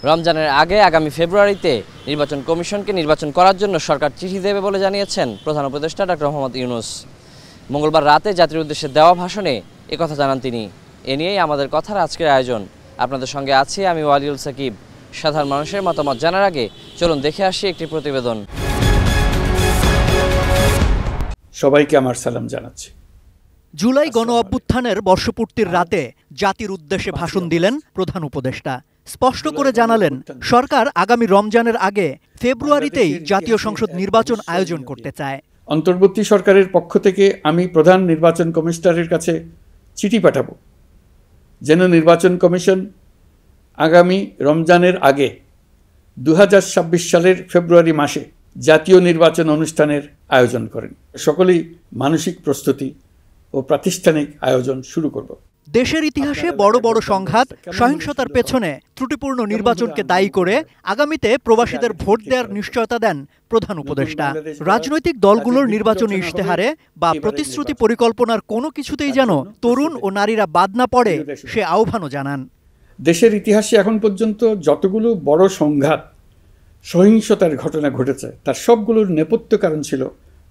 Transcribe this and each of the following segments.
রমজানের আগে আগামী ফেব্রুয়ারিতে নির্বাচন কমিশনকে নির্বাচন করার জন্য সরকার চিঠি দেবে বলে জানিয়েছেন প্রধান উপদেষ্টা ডক্টর মোহাম্মদ ইউনূস। মঙ্গলবার রাতে জাতির উদ্দেশ্যে দেওয়া ভাষণে একথা জানান তিনি। এ নিয়েই আমাদের কথার আজকের আয়োজন। আপনাদের সঙ্গে আছি আমি ওয়ালিউল সাকিব। সাধারণ মানুষের মতামত জানার আগে চলুন দেখে আসি একটি প্রতিবেদন। সবাইকে আমার সালাম জানাচ্ছি। জুলাই গণ অভ্যুত্থানের বর্ষপূর্তির রাতে জাতির উদ্দেশ্যে ভাষণ দিলেন প্রধান উপদেষ্টা। স্পষ্ট করে জানালেন, সরকার আগামী রমজানের আগে ফেব্রুয়ারিতেই জাতীয় সংসদ নির্বাচন আয়োজন করতে চায়। অন্তর্বর্তী সরকারের পক্ষ থেকে আমি প্রধান নির্বাচন কমিশনারের কাছে চিঠি পাঠাবো, যেন নির্বাচন কমিশন আগামী রমজানের আগে 2026 সালের ফেব্রুয়ারি মাসে জাতীয় নির্বাচন অনুষ্ঠানের আয়োজন করেন। সকলেই মানসিক প্রস্তুতি ও প্রাতিষ্ঠানিক আয়োজন শুরু করব। দেশের ইতিহাসে বড় বড় সংঘাত, সহিংসতার পেছনে ত্রুটিপূর্ণ নির্বাচনকে দায়ী করে আগামীতে প্রবাসীদের ভোট দেওয়ার নিশ্চয়তা দেন প্রধান উপদেষ্টা। রাজনৈতিক দলগুলোর নির্বাচনী ইশতেহারে বা প্রতিশ্রুতি পরিকল্পনার কোনো কিছুতেই যেন তরুণ ও নারীরা বাদ না পড়ে, সে আহ্বানও জানান। দেশের ইতিহাসে এখন পর্যন্ত যতগুলো বড় সংঘাত, সহিংসতার ঘটনা ঘটেছে, তার সবগুলোর নেপথ্য কারণ ছিল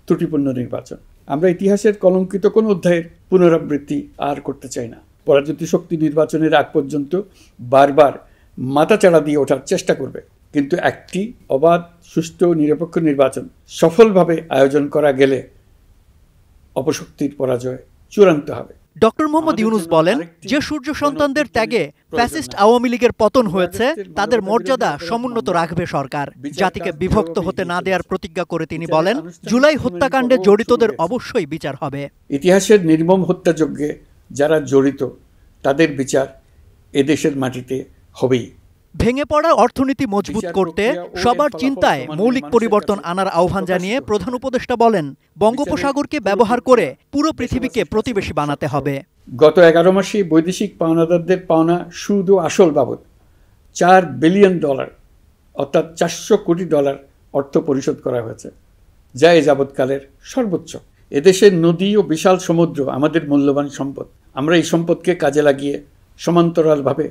ত্রুটিপূর্ণ নির্বাচন। আমরা ইতিহাসের কলঙ্কিত কোনো অধ্যায়ের পুনরাবৃত্তি আর করতে চাই না। পরাজিত শক্তি নির্বাচনের আগ পর্যন্ত বারবার মাথাচাড়া দিয়ে ওঠার চেষ্টা করবে, কিন্তু একটি অবাধ, সুষ্ঠু, নিরপেক্ষ নির্বাচন সফলভাবে আয়োজন করা গেলে অপশক্তির পরাজয় চূড়ান্ত হবে। ডক্টর মোহাম্মদ ইউনূস বলেন, যে সূর্য সন্তানদের ত্যাগে ফ্যাসিস্ট আওয়ামী লীগের পতন হয়েছে, তাদের মর্যাদা সমুন্নত রাখবে সরকার। জাতিকে বিভক্ত হতে না দেওয়ার প্রতিজ্ঞা করে তিনি বলেন, জুলাই হত্যাকাণ্ডে জড়িতদের অবশ্যই বিচার হবে। ইতিহাসের নির্মম হত্যাযজ্ঞে যারা জড়িত, তাদের বিচার এদেশের মাটিতে হবেই। ভেঙে পড়া অর্থনীতি মজবুত করতে সবার চিন্তায় মৌলিক পরিবর্তন আনার আহ্বান জানিয়ে প্রধান উপদেষ্টা বলেন, বঙ্গোপসাগরকে ব্যবহার করে পুরো পৃথিবীকে প্রতিবেশী বানাতে হবে। গত 11 মাসে বৈদেশিক পাওনাদারদের পাওনা সুদ ও আসল বাবদ $4 বিলিয়ন, অর্থাৎ $400 কোটি অর্থ পরিশোধ করা হয়েছে, যা এ যাবৎকালের সর্বোচ্চ। এদেশের নদী ও বিশাল সমুদ্র আমাদের মূল্যবান সম্পদ। আমরা এই সম্পদকে কাজে লাগিয়ে সমান্তরালভাবে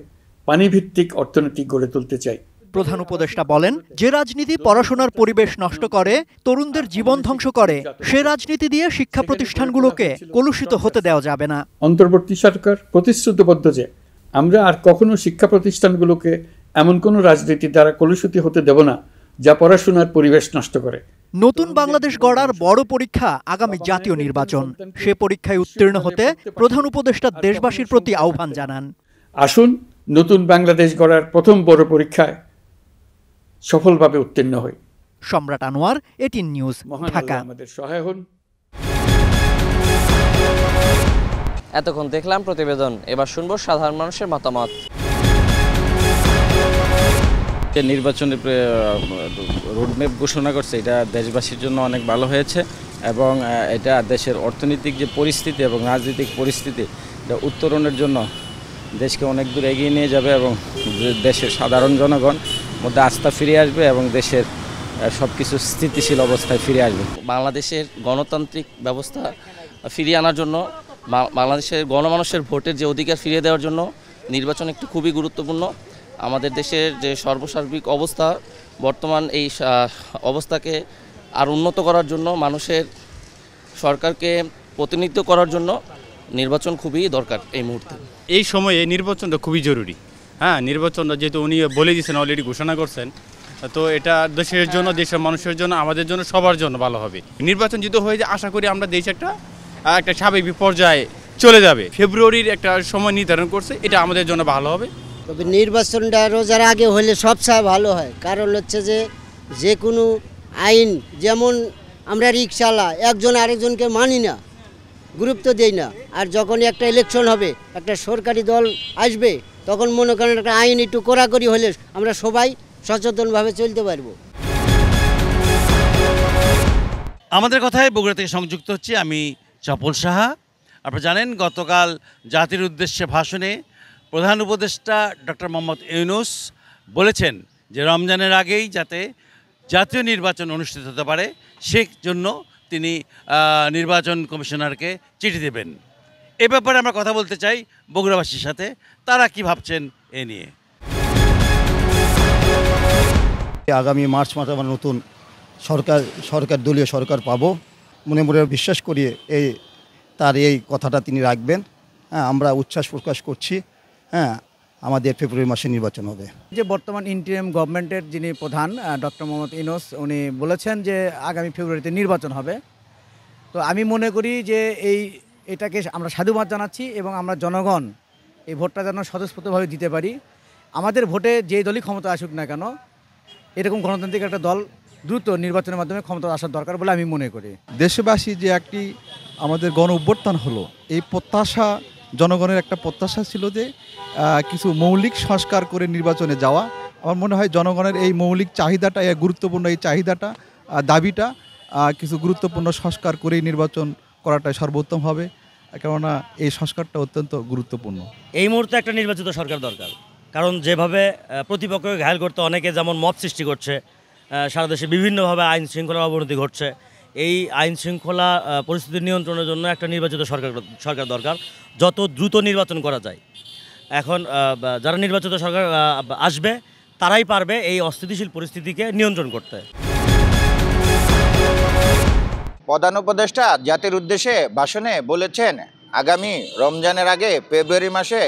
পানিভিত্তিক অর্থনীতি গড়ে তুলতে চাই। প্রধান উপদেষ্টা বলেন, যে রাজনীতি পড়াশোনার পরিবেশ নষ্ট করে, তরুণদের জীবন ধ্বংস করে, সে রাজনীতি দিয়ে শিক্ষা প্রতিষ্ঠানগুলোকে কলুষিত হতে দেওয়া যাবে না। অন্তর্বর্তী সরকার প্রতিশ্রুতিবদ্ধ যে আমরা আর কখনো শিক্ষা প্রতিষ্ঠানগুলোকে এমন কোনো রাজনীতি দ্বারা কলুষিত হতে দেব না, যা পড়াশোনার পরিবেশ নষ্ট করে। নতুন বাংলাদেশ গড়ার বড় পরীক্ষা আগামী জাতীয় নির্বাচন। সে পরীক্ষায় উত্তীর্ণ হতে প্রধান উপদেষ্টা দেশবাসীর প্রতি আহ্বান জানান। আসুন নতুন বাংলাদেশ গড়ার প্রথম বড় পরীক্ষায় সফলভাবে উত্তীর্ণ হই। সম্রাট আনোয়ার, এটিএন নিউজ, ঢাকা। আমাদের সহায় হন। এতক্ষণ দেখলাম প্রতিবেদন, এবার শুনবো সাধারণ মানুষের মতামত। নির্বাচনের রোডম্যাপ ঘোষণা করছে, এটা দেশবাসীর জন্য অনেক ভালো হয়েছে এবং এটা দেশের অর্থনৈতিক যে পরিস্থিতি এবং রাজনৈতিক পরিস্থিতি, এটা উত্তরণের জন্য দেশকে অনেক দূর এগিয়ে নিয়ে যাবে এবং দেশের সাধারণ জনগণ মধ্যে আস্থা ফিরে আসবে এবং দেশের সব কিছু স্থিতিশীল অবস্থায় ফিরে আসবে। বাংলাদেশের গণতান্ত্রিক ব্যবস্থা ফিরিয়ে আনার জন্য, বাংলাদেশের গণমানুষের ভোটের যে অধিকার ফিরিয়ে দেওয়ার জন্য নির্বাচন একটি খুবই গুরুত্বপূর্ণ। আমাদের দেশের যে সর্বসার্বিক অবস্থা, বর্তমান এই অবস্থাকে আর উন্নত করার জন্য, মানুষের সরকারকে প্রতিনিধিত্ব করার জন্য নির্বাচন খুবই দরকার এই মুহূর্তে। এই সময়ে নির্বাচনটা খুবই জরুরি। হ্যাঁ, নির্বাচনটা যেহেতু উনি বলে দিয়েছেন, অলরেডি ঘোষণা করছেন, তো এটা দেশের জন্য, দেশের মানুষের জন্য, আমাদের জন্য, সবার জন্য ভালো হবে। নির্বাচন যদি হয়ে যায়, আশা করি আমরা দেশ একটা স্বাভাবিক পর্যায়ে চলে যাবে। ফেব্রুয়ারির একটা সময় নির্ধারণ করছে, এটা আমাদের জন্য ভালো হবে। তবে নির্বাচনটা রোজার আগে হলে সবচেয়ে ভালো হয়। কারণ হচ্ছে যে কোনো আইন, যেমন আমরা রিকশাওয়ালা একজন আরেকজনকে মানি না, গুরুত্ব দেই না, আর যখন একটা ইলেকশন হবে, একটা সরকারি দল আসবে, তখন মনে করেন একটা আইন একটু কড়াকড়ি হলে আমরা সবাই সচেতনভাবে চলতে পারবো। আমাদের কথায় বগুড়া থেকে সংযুক্ত হচ্ছি আমি, চপল সাহা। আপনারা জানেন, গতকাল জাতির উদ্দেশ্যে ভাষণে প্রধান উপদেষ্টা ডক্টর মোহাম্মদ ইউনূস বলেছেন যে রমজানের আগেই যাতে জাতীয় নির্বাচন অনুষ্ঠিত হতে পারে, সেজন্য তিনি নির্বাচন কমিশনারকে চিঠি দেবেন। এ ব্যাপারে আমরা কথা বলতে চাই বগুড়াবাসীর সাথে, তারা কি ভাবছেন এ নিয়ে। আগামী মার্চ মাসে আমরা নতুন সরকার দলীয় সরকার পাবো মনে মনে বিশ্বাস করি তার এই কথাটা তিনি রাখবেন। হ্যাঁ, আমরা উচ্ছ্বাস প্রকাশ করছি। হ্যাঁ, আমাদের ফেব্রুয়ারি মাসে নির্বাচন হবে। যে বর্তমান ইন্টারিম গভর্নমেন্টের যিনি প্রধান ডক্টর মোহাম্মদ ইউনূস উনি বলেছেন যে আগামী ফেব্রুয়ারিতে নির্বাচন হবে। তো আমি মনে করি যে এটাকে আমরা সাধুবাদ জানাচ্ছি এবং আমরা জনগণ এই ভোটটা যেন স্বতঃস্ফূর্তভাবে দিতে পারি। আমাদের ভোটে যে দলই ক্ষমতা আসুক না কেন, এরকম গণতান্ত্রিক একটা দল দ্রুত নির্বাচনের মাধ্যমে ক্ষমতা আসার দরকার বলে আমি মনে করি। দেশবাসী যে একটি আমাদের গণ অভ্যুত্থান হলো, এই প্রত্যাশা জনগণের একটা প্রত্যাশা ছিল যে কিছু মৌলিক সংস্কার করে নির্বাচনে যাওয়া। আমার মনে হয় জনগণের এই মৌলিক চাহিদাটা, গুরুত্বপূর্ণ এই চাহিদাটা, দাবিটা কিছু গুরুত্বপূর্ণ সংস্কার করেই নির্বাচন করাটাই সর্বোত্তম হবে, কেননা এই সংস্কারটা অত্যন্ত গুরুত্বপূর্ণ। এই মুহূর্তে একটা নির্বাচিত সরকার দরকার, কারণ যেভাবে প্রতিপক্ষকে ঘায়েল করতে অনেকে যেমন মব সৃষ্টি করছে, সারা দেশে বিভিন্নভাবে আইন শৃঙ্খলার অবনতি ঘটছে। এই আইন শৃঙ্খলা পরিস্থিতি নিয়ন্ত্রণের জন্য একটা নির্বাচিত সরকার দরকার, যত দ্রুত নির্বাচন করা যায়। এখন যারা নির্বাচিত সরকার আসবে তারাই পারবে এই অস্থিতিশীল পরিস্থিতিকে নিয়ন্ত্রণ করতে। প্রধান উপদেষ্টা জাতির উদ্দেশ্যে ভাষণে বলেছেন, আগামী রমজানের আগে ফেব্রুয়ারি মাসে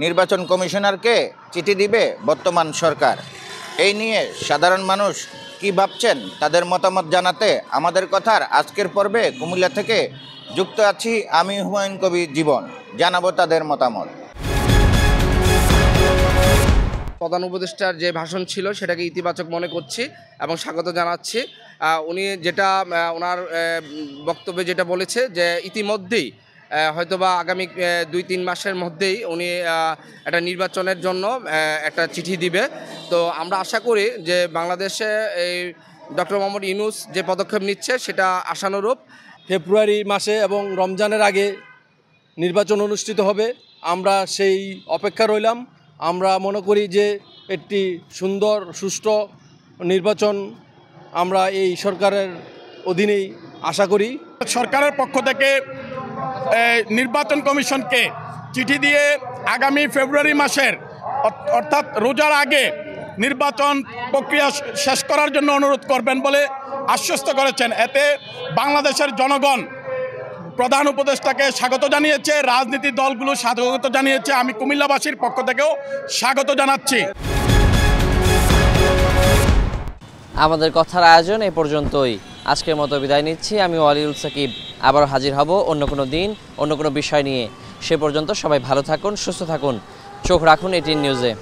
নির্বাচন কমিশনারকে চিঠি দিবে বর্তমান সরকার। এই নিয়ে সাধারণ মানুষ কি ভাবছেন তাদের মতামত জানাতে আমাদের কথার আজকের পর্বে কুমিল্লা থেকে যুক্ত আছি আমি হুমায়ুন কবির জীবন। জানাবো তাদের মতামত। প্রধান উপদেষ্টার যে ভাষণ ছিল সেটাকে ইতিবাচক মনে করছি এবং স্বাগত জানাচ্ছি। উনি যেটা ওনার বক্তব্যে যেটা বলেছে যে ইতিমধ্যেই হয়তোবা আগামী 2-3 মাসের মধ্যেই উনি একটা নির্বাচনের জন্য একটা চিঠি দিবে। তো আমরা আশা করি যে বাংলাদেশে এই ডক্টর মোহাম্মদ ইউনূস যে পদক্ষেপ নিচ্ছে সেটা আশানুরূপ। ফেব্রুয়ারি মাসে এবং রমজানের আগে নির্বাচন অনুষ্ঠিত হবে, আমরা সেই অপেক্ষা রইলাম। আমরা মনে করি যে একটি সুন্দর সুষ্ঠু নির্বাচন আমরা এই সরকারের অধীনেই আশা করি। সরকারের পক্ষ থেকে নির্বাচন কমিশনকে চিঠি দিয়ে আগামী ফেব্রুয়ারি মাসের অর্থাৎ রোজার আগে নির্বাচন প্রক্রিয়া শেষ করার জন্য অনুরোধ করবেন বলে আশ্বস্ত করেছেন। এতে বাংলাদেশের জনগণ প্রধান উপদেষ্টাকে স্বাগত জানিয়েছে, রাজনীতির দলগুলো স্বাগত জানিয়েছে। আমি কুমিল্লাবাসীর পক্ষ থেকেও স্বাগত জানাচ্ছি। আমাদের কথার আয়োজন এ পর্যন্তই। আজকের মতো বিদায় নিচ্ছি। আমি ওয়ালিউল সাকিব। আবার হাজির হব অন্য কোনো দিন অন্য কোনো বিষয় নিয়ে। সে পর্যন্ত সবাই ভালো থাকুন, সুস্থ থাকুন। চোখ রাখুন 18 নিউজে।